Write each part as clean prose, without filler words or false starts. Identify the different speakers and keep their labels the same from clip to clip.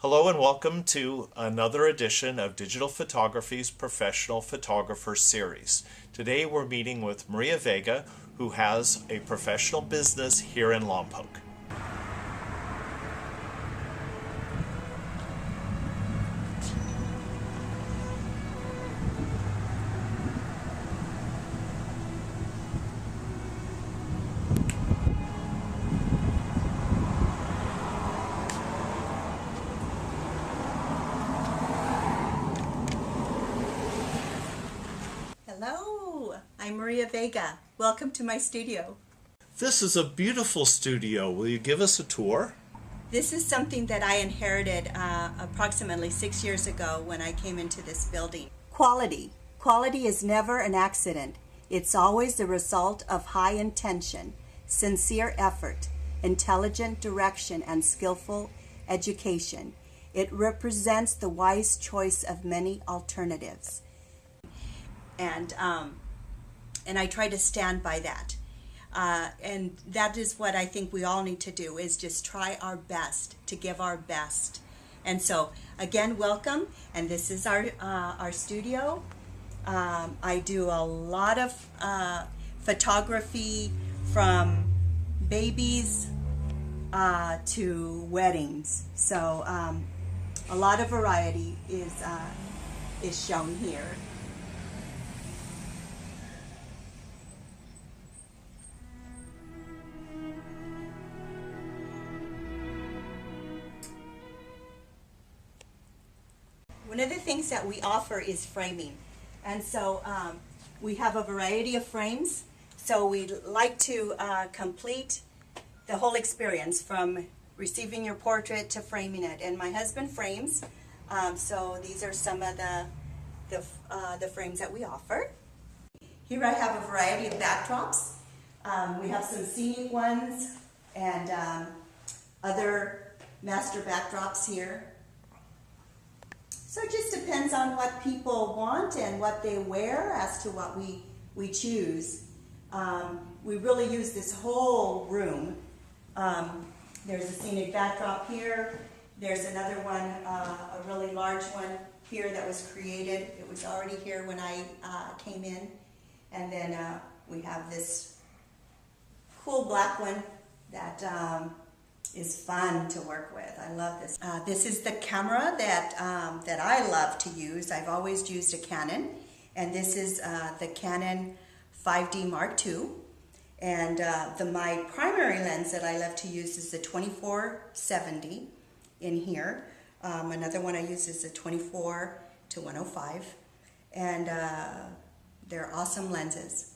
Speaker 1: Hello and welcome to another edition of Digital Photography's Professional Photographer Series. Today we're meeting with Maria Vega, who has a professional business here in Lompoc.
Speaker 2: Hello, I'm Maria Vega. Welcome to my studio.
Speaker 1: This is a beautiful studio. Will you give us a tour?
Speaker 2: This is something that I inherited approximately 6 years ago when I came into this building. Quality. Quality is never an accident. It's always the result of high intention, sincere effort, intelligent direction, and skillful education. It represents the wise choice of many alternatives. And I try to stand by that. And that is what I think we all need to do, is just try our best to give our best. And so, again, welcome. And this is our studio. I do a lot of photography, from babies to weddings. So a lot of variety is shown here. One of the things that we offer is framing. And so we have a variety of frames. So we'd like to complete the whole experience, from receiving your portrait to framing it. And my husband frames. So these are some of the frames that we offer. Here I have a variety of backdrops. We have some scenic ones and other master backdrops here. So it just depends on what people want and what they wear as to what we choose. We really use this whole room. There's a scenic backdrop here. There's another one, a really large one here that was created. It was already here when I came in. And then we have this cool black one that is fun to work with. I love this. This is the camera that I love to use. I've always used a Canon, and this is the Canon 5D Mark II. And my primary lens that I love to use is the 24-70 in here. Another one I use is the 24-105, and they're awesome lenses.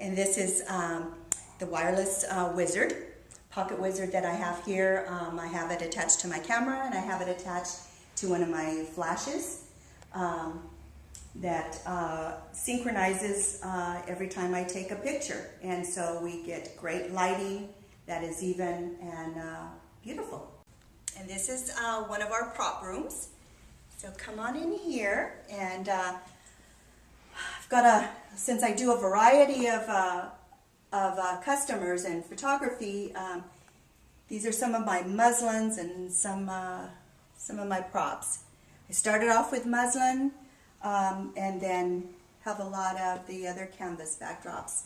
Speaker 2: And this is the wireless pocket wizard that I have here. I have it attached to my camera, and I have it attached to one of my flashes that synchronizes every time I take a picture. And so we get great lighting that is even and beautiful. And this is one of our prop rooms. So come on in here, and I've got since I do a variety of customers and photography, these are some of my muslins and some of my props. I started off with muslin, and then have a lot of the other canvas backdrops.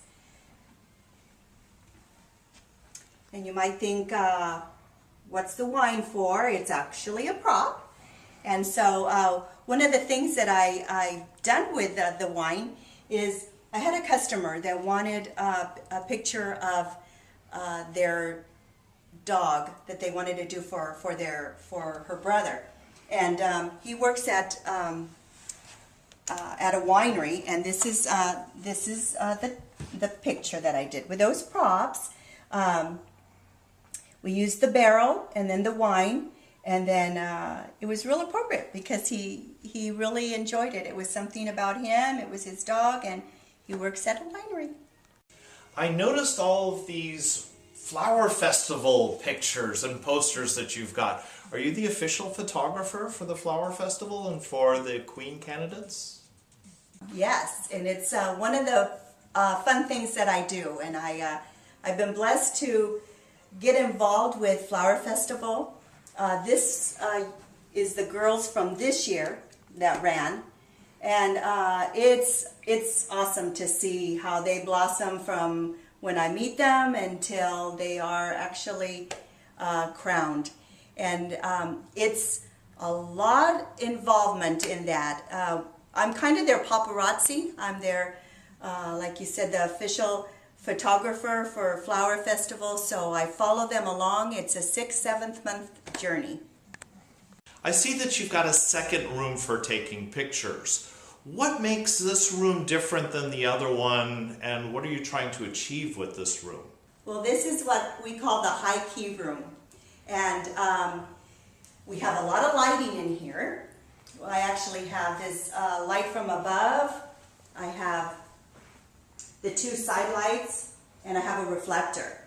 Speaker 2: And you might think, what's the wine for? It's actually a prop. And so one of the things that I've done with the wine is, I had a customer that wanted a picture of their dog that they wanted to do for her brother. And he works at a winery, and this is the picture that I did with those props. We used the barrel and then the wine. And then it was real appropriate because he really enjoyed it. It was something about him. It was his dog, and he works at a winery.
Speaker 1: I noticed all of these flower festival pictures and posters that you've got. Are you the official photographer for the flower festival and for the Queen candidates?
Speaker 2: Yes, and it's one of the fun things that I do. And I've been blessed to get involved with Flower Festival. This is the girls from this year that ran. And it's awesome to see how they blossom from when I meet them until they are actually crowned. And it's a lot involvement in that. I'm kind of their paparazzi. I'm their, like you said, the official photographer for Flower Festival, so I follow them along. It's a 6-7 month journey.
Speaker 1: I see that you've got a second room for taking pictures. What makes this room different than the other one, and what are you trying to achieve with this room?
Speaker 2: Well, this is what we call the high key room. And we have a lot of lighting in here. I actually have this light from above. I have the 2 side lights, and I have a reflector.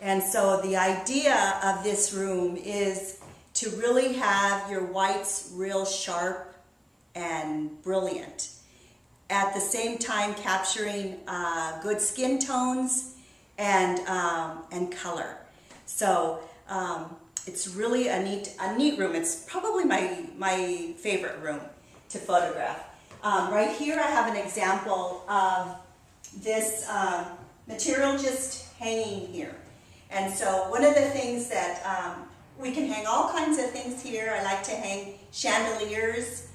Speaker 2: And so the idea of this room is to really have your whites real sharp and brilliant. At the same time capturing good skin tones and color. So it's really a neat room. It's probably my favorite room to photograph. Right here I have an example of this material just hanging here. And so one of the things that we can hang all kinds of things here. I like to hang chandeliers,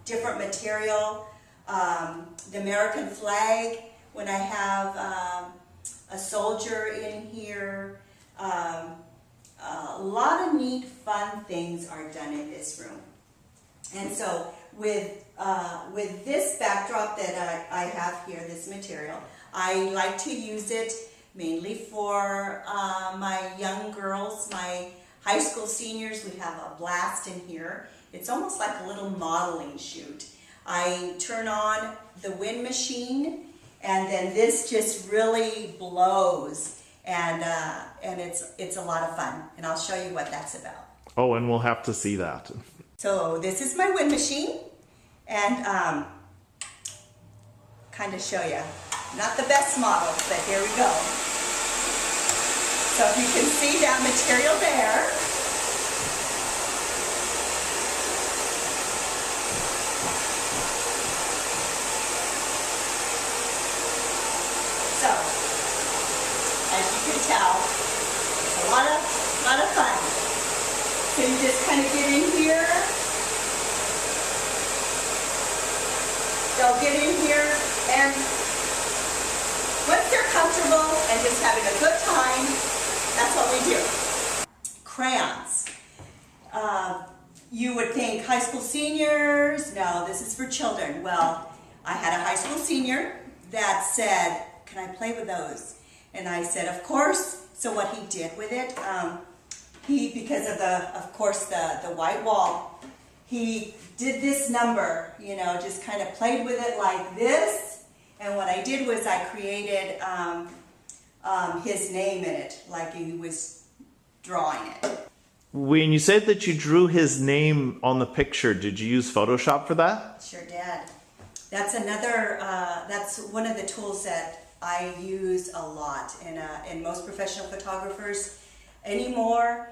Speaker 2: different material, the American flag when I have a soldier in here. A lot of neat, fun things are done in this room. And so with this backdrop that I have here, this material, I like to use it mainly for my young girls, my high school seniors. We have a blast in here. It's almost like a little modeling shoot. I turn on the wind machine, and then this just really blows, and it's a lot of fun, and I'll show you what that's about.
Speaker 1: Oh, and we'll have to see that.
Speaker 2: So this is my wind machine, and kind of show you. Not the best model, but here we go. So if you can see that material there, so as you can tell, it's a lot of fun. So you just kind of get in here. They'll get in here, and once they're comfortable and just having a good time, that's what we do. Crayons. You would think high school seniors, no, this is for children. Well, I had a high school senior that said, can I play with those? And I said, of course. So what he did with it, because of course, the white wall, he did this number, you know, just kind of played with it like this. And what I did was I created his name in it, like he was drawing it.
Speaker 1: When you said that you drew his name on the picture, did you use Photoshop for that?
Speaker 2: Sure did. That's another, that's one of the tools that I use a lot. And most professional photographers anymore,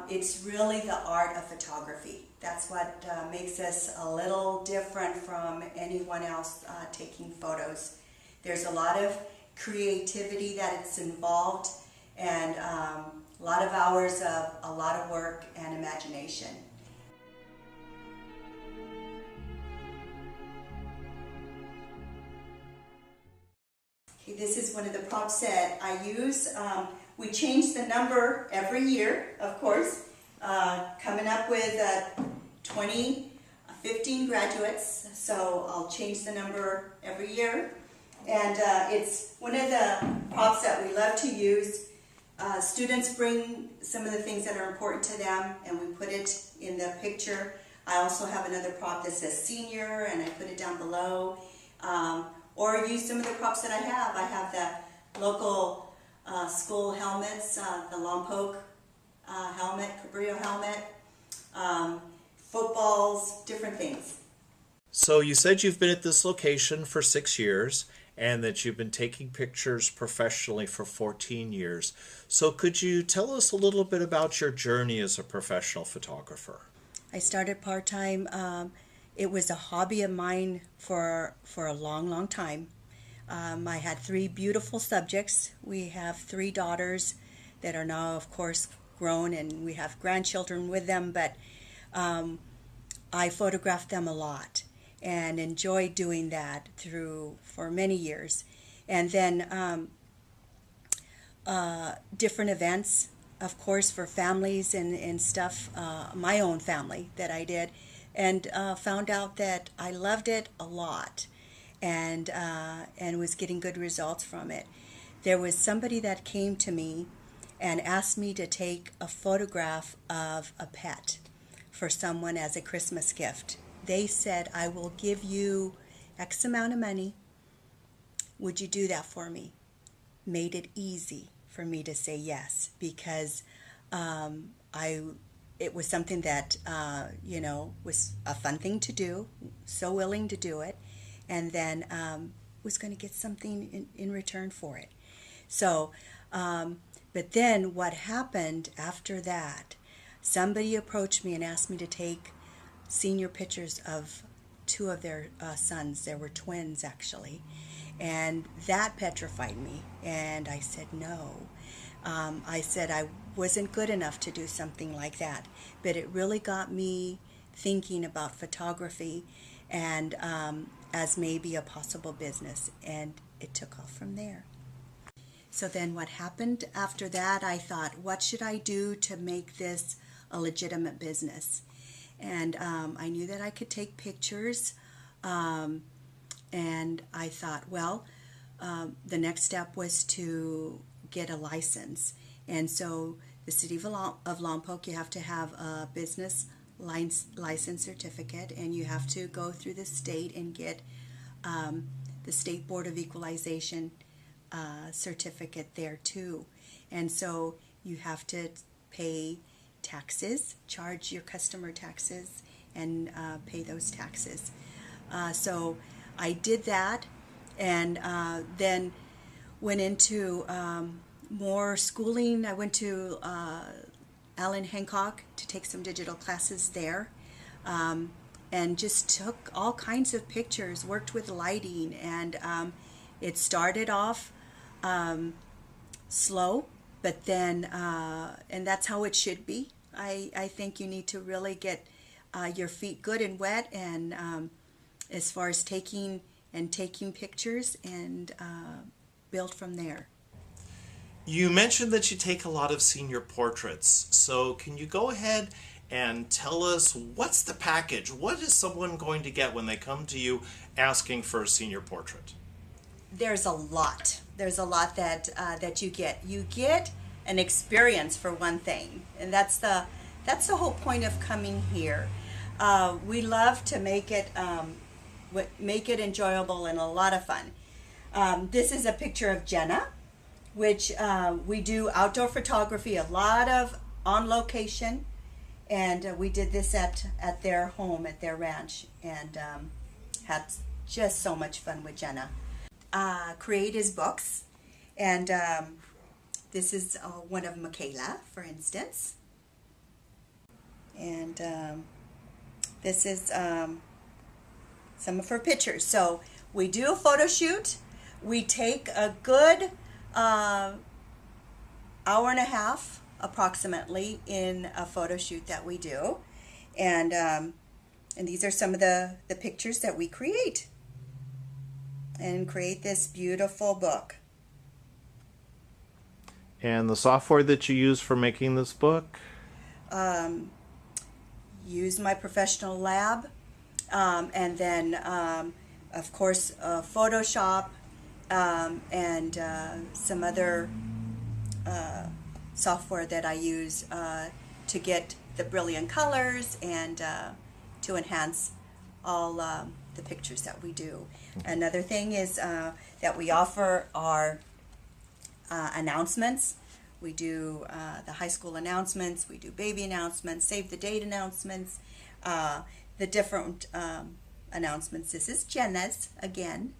Speaker 2: it's really the art of photography. That's what makes us a little different from anyone else taking photos. There's a lot of creativity that's involved, and a lot of hours of a lot of work and imagination. Okay, this is one of the props that I use. We change the number every year, of course. Coming up with 15 graduates, so I'll change the number every year. And it's one of the props that we love to use. Students bring some of the things that are important to them, and we put it in the picture. I also have another prop that says senior, and I put it down below. Or use some of the props that I have. I have the local school helmets, the Lompoc helmet, Cabrillo helmet, footballs, different things.
Speaker 1: So you said you've been at this location for 6 years and that you've been taking pictures professionally for 14 years. So could you tell us a little bit about your journey as a professional photographer?
Speaker 2: I started part-time. It was a hobby of mine for a long, long time. I had three beautiful subjects. We have three daughters that are now, of course, grown, and we have grandchildren with them, but I photographed them a lot and enjoyed doing that for many years. And then different events, of course, for families and stuff, my own family that I did, and found out that I loved it a lot and was getting good results from it. There was somebody that came to me and asked me to take a photograph of a pet for someone as a Christmas gift. They said, I will give you X amount of money. Would you do that for me? Made it easy for me to say yes, because it was something that was a fun thing to do, so willing to do it, and then was going to get something in return for it. So but then what happened after that, somebody approached me and asked me to take senior pictures of two of their sons. There were twins, actually, and that petrified me, and I said no. I said I wasn't good enough to do something like that, but it really got me thinking about photography and as maybe a possible business, and it took off from there. So then what happened after that, I thought, what should I do to make this a legitimate business? And I knew that I could take pictures, and I thought, well, the next step was to get a license. And so the city of Lompoc, you have to have a business license certificate, and you have to go through the state and get the State Board of Equalization certificate there too. And so you have to pay taxes, charge your customer taxes, and pay those taxes. So I did that, and then went into more schooling. I went to Allen Hancock to take some digital classes there, and just took all kinds of pictures, worked with lighting, and it started off slow, but then, and that's how it should be. I think you need to really get your feet good and wet, and as far as taking pictures, and build from there.
Speaker 1: You mentioned that you take a lot of senior portraits. So can you go ahead and tell us what's the package? What is someone going to get when they come to you asking for a senior portrait?
Speaker 2: There's a lot. There's a lot that you get. You get an experience, for one thing, and that's the whole point of coming here. We love to make it enjoyable and a lot of fun. This is a picture of Jenna, which we do outdoor photography, a lot of on location, and we did this at their home, at their ranch, and had just so much fun with Jenna. Create his books, and this is one of Michaela, for instance, and this is some of her pictures. So we do a photo shoot. We take a good hour and a half approximately in a photo shoot that we do, and these are some of the pictures that we create, and create this beautiful book.
Speaker 1: And the software that you use for making this book?
Speaker 2: Use my professional lab, and then of course Photoshop, and some other software that I use to get the brilliant colors and to enhance all the pictures that we do. Another thing is that we offer our announcements. We do the high school announcements, we do baby announcements, save the date announcements, the different announcements. This is Jenna's again.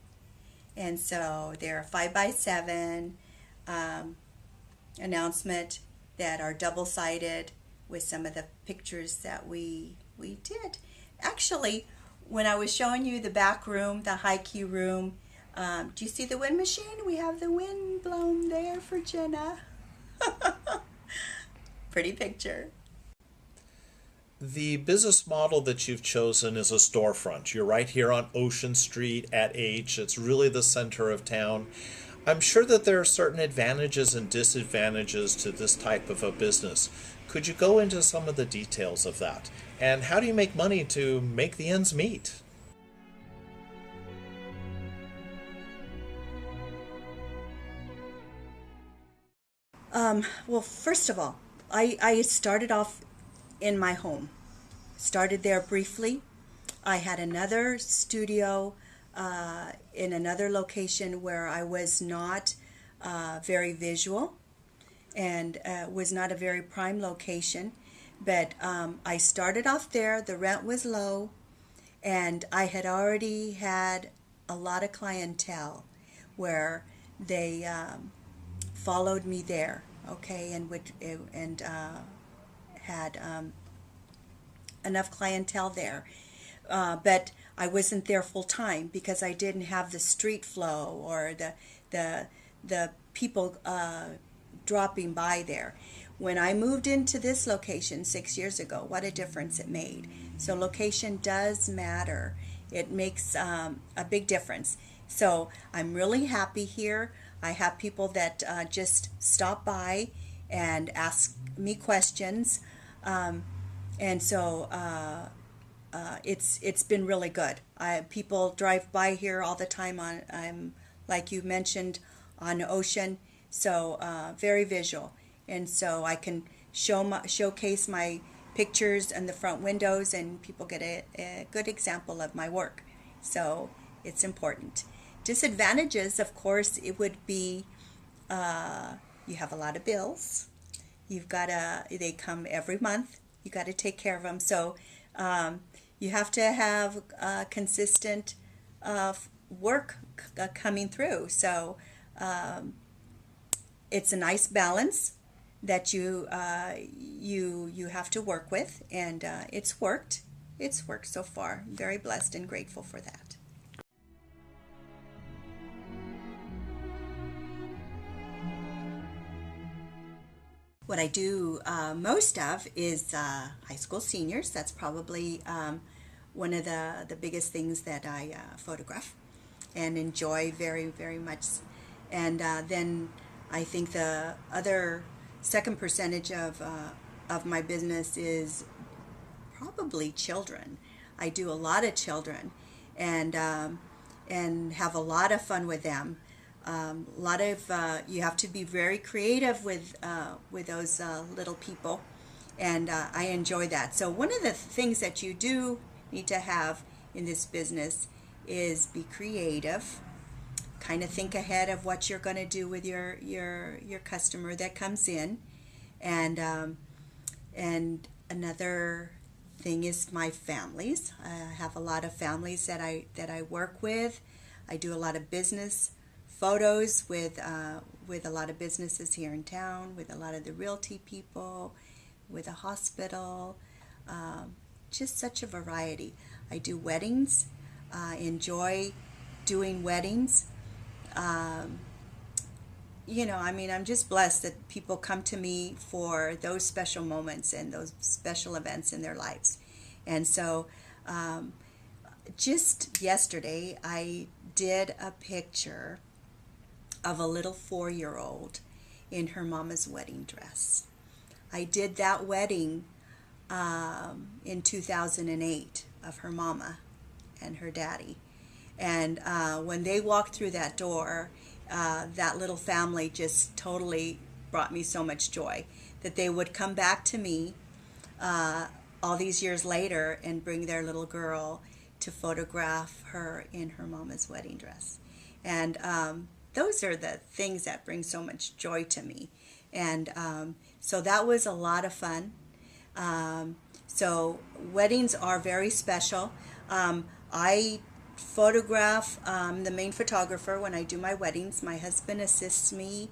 Speaker 2: And so they're a 5x7 announcement that are double-sided with some of the pictures that we did. Actually, when I was showing you the back room, the high key room, do you see the wind machine? We have the wind blown there for Jenna. Pretty picture.
Speaker 1: The business model that you've chosen is a storefront. You're right here on Ocean Street at H. It's really the center of town. I'm sure that there are certain advantages and disadvantages to this type of a business. Could you go into some of the details of that? And how do you make money to make the ends meet?
Speaker 2: Well, first of all, I started off in my home. Started there briefly. I had another studio in another location where I was not very visual and was not a very prime location. But I started off there. The rent was low, and I had already had a lot of clientele where they followed me there, okay, and had enough clientele there. But I wasn't there full time because I didn't have the street flow or the people dropping by there. When I moved into this location 6 years ago, what a difference it made. So location does matter. It makes a big difference. So I'm really happy here. I have people that just stop by and ask me questions. And so it's been really good. People drive by here all the time I'm like you mentioned, on Ocean. So very visual. And so I can showcase my pictures in the front windows, and people get a good example of my work. So it's important. Disadvantages, of course, it would be you have a lot of bills. They come every month. You got to take care of them. So you have to have consistent work coming through. So it's a nice balance that you have to work with, and it's worked. It's worked so far. I'm very blessed and grateful for that. What I do most of is high school seniors. That's probably one of the biggest things that I photograph and enjoy very, very much. And then I think the other second percentage of my business is probably children. I do a lot of children and have a lot of fun with them. You have to be very creative with those little people, and I enjoy that. So one of the things that you do need to have in this business is be creative. Kind of think ahead of what you're going to do with your customer that comes in, and another thing is my families. I have a lot of families that I work with. I do a lot of business photos with a lot of businesses here in town, with a lot of the realty people, with a hospital, just such a variety. I do weddings, enjoy doing weddings. I'm just blessed that people come to me for those special moments and those special events in their lives. And so just yesterday I did a picture of a little 4-year-old in her mama's wedding dress. I did that wedding in 2008 of her mama and her daddy. And when they walked through that door, that little family just totally brought me so much joy that they would come back to me all these years later and bring their little girl to photograph her in her mama's wedding dress. And those are the things that bring so much joy to me. And so that was a lot of fun. So weddings are very special. I photograph, the main photographer when I do my weddings. My husband assists me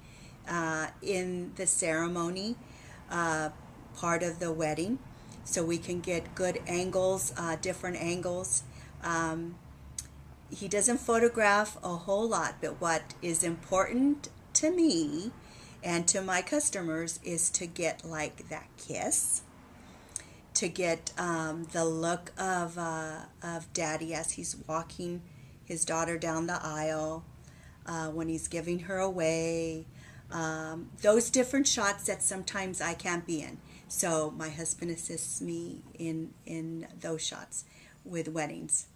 Speaker 2: in the ceremony part of the wedding, so we can get good angles, different angles. He doesn't photograph a whole lot, but what is important to me and to my customers is to get like that kiss, to get the look of Daddy as he's walking his daughter down the aisle, when he's giving her away, those different shots that sometimes I can't be in. So my husband assists me in those shots with weddings.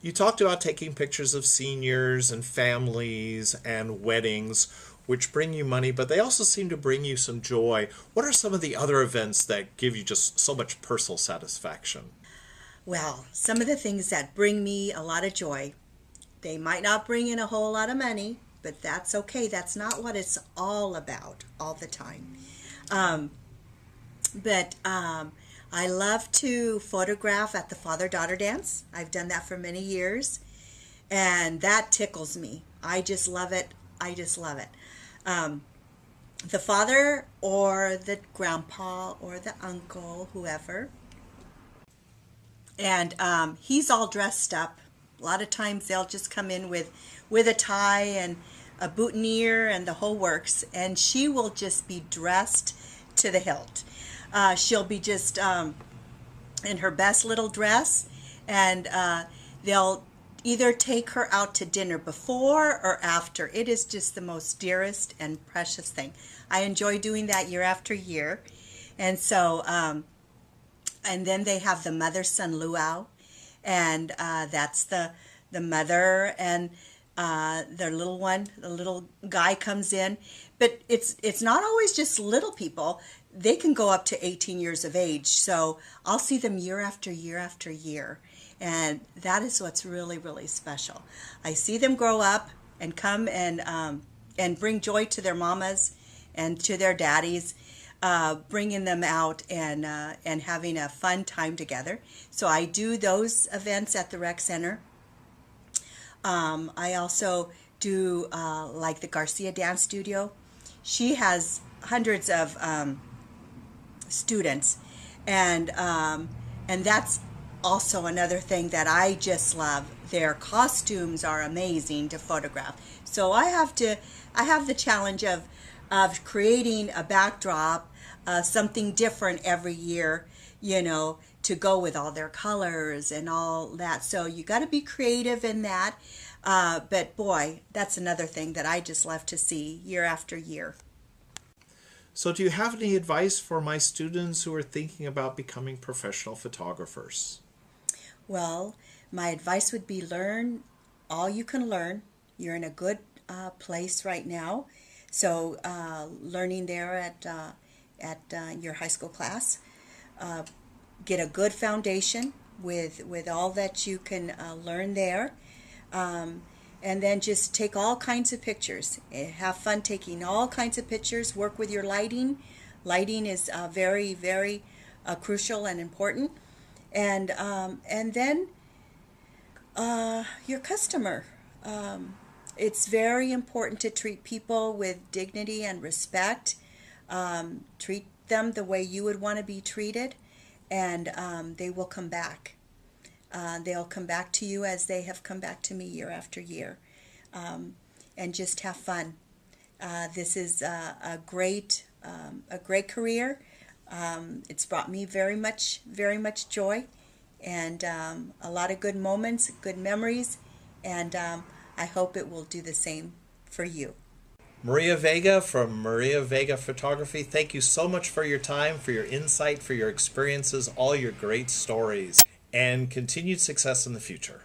Speaker 1: You talked about taking pictures of seniors and families and weddings, which bring you money, but they also seem to bring you some joy. What are some of the other events that give you just so much personal satisfaction?
Speaker 2: Well, some of the things that bring me a lot of joy, they might not bring in a whole lot of money, but that's okay. That's not what it's all about all the time. But I love to photograph at the father-daughter dance. I've done that for many years, and that tickles me. I just love it. I just love it. The father or the grandpa or the uncle, whoever, and he's all dressed up. A lot of times they'll just come in with a tie and a boutonniere and the whole works, and she will just be dressed to the hilt. She'll be just in her best little dress, and they'll either take her out to dinner before or after. It is just the most dearest and precious thing. I enjoy doing that year after year. And so, and then they have the mother-son luau, and that's the mother and their little one, the little guy comes in. But it's not always just little people. They can go up to 18 years of age. So I'll see them year after year after year. And that is what's really, really special. I see them grow up and come and bring joy to their mamas and to their daddies, bringing them out and having a fun time together. So I do those events at the rec center. I also do like the Garcia Dance Studio. She has hundreds of students, and that's also another thing that I just love. Their costumes are amazing to photograph. So I have the challenge of creating a backdrop, something different every year, to go with all their colors and all that. So you got to be creative in that. But boy, that's another thing that I just love to see year after year.
Speaker 1: So do you have any advice for my students who are thinking about becoming professional photographers?
Speaker 2: Well, my advice would be learn all you can learn. You're in a good place right now. So learning there at your high school class. Get a good foundation with all that you can learn there. And then just take all kinds of pictures. Have fun taking all kinds of pictures. Work with your lighting. Lighting is very, very crucial and important. And then your customer. It's very important to treat people with dignity and respect. Treat them the way you would want to be treated, and they will come back. They'll come back to you as they have come back to me year after year. And just have fun. This is a great career. It's brought me very much joy, and a lot of good moments, good memories, and I hope it will do the same for you.
Speaker 1: Maria Vega from Maria Vega Photography, thank you so much for your time, for your insight, for your experiences, all your great stories, and continued success in the future.